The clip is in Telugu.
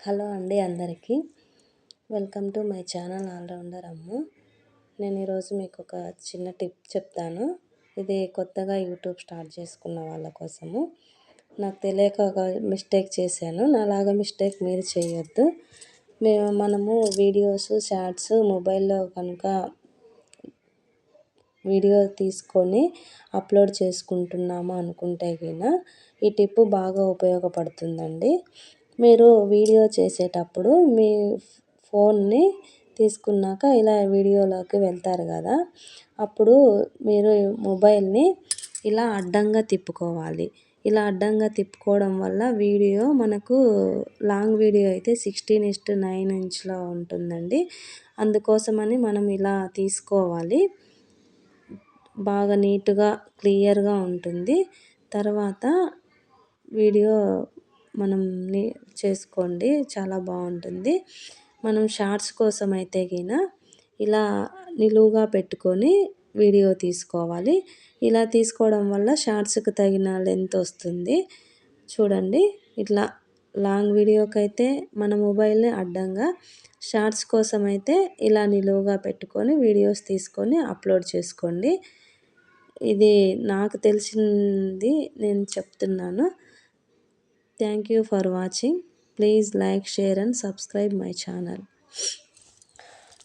హలో అండి అందరికీ. Welcome to my channel all rounder Ammu. నేను ఈరోజు మీకు ఒక చిన్న టిప్ చెప్తాను. ఇది కొత్తగా యూట్యూబ్ స్టార్ట్ చేసుకున్న వాళ్ళ కోసము. నాకు తెలియక ఒక మిస్టేక్ చేశాను. నాలాగా మిస్టేక్ మీరు చేయొద్దు. మనము వీడియోస్, షార్ట్స్ మొబైల్లో కనుక వీడియో తీసుకొని అప్లోడ్ చేసుకుంటున్నాము అనుకుంటే ఈ టిప్ బాగా ఉపయోగపడుతుందండి. మీరు వీడియో చేసేటప్పుడు మీ ఫోన్ని తీసుకున్నాక ఇలా వీడియోలోకి వెళ్తారు కదా, అప్పుడు మీరు మొబైల్ని ఇలా అడ్డంగా తిప్పుకోవాలి. ఇలా అడ్డంగా తిప్పుకోవడం వల్ల వీడియో మనకు లాంగ్ వీడియో అయితే 16:9 ఇంచ్లో ఉంటుందండి. అందుకోసమని మనం ఇలా తీసుకోవాలి. బాగా నీట్గా క్లియర్గా ఉంటుంది. తర్వాత వీడియో మనం చేసుకోండి, చాలా బాగుంటుంది. మనం షార్ట్స్ కోసం అయితే ఇలా నిలువుగా పెట్టుకొని వీడియో తీసుకోవాలి. ఇలా తీసుకోవడం వల్ల షార్ట్స్కి తగిన లెంత్ వస్తుంది. చూడండి, ఇట్లా లాంగ్ వీడియోకి అయితే మన మొబైల్ని అడ్డంగా, షార్ట్స్ కోసం అయితే ఇలా నిలువుగా పెట్టుకొని వీడియోస్ తీసుకొని అప్లోడ్ చేసుకోండి. ఇది నాకు తెలిసింది నేను చెప్తున్నాను. Thank you for watching. Please like, share and subscribe my channel.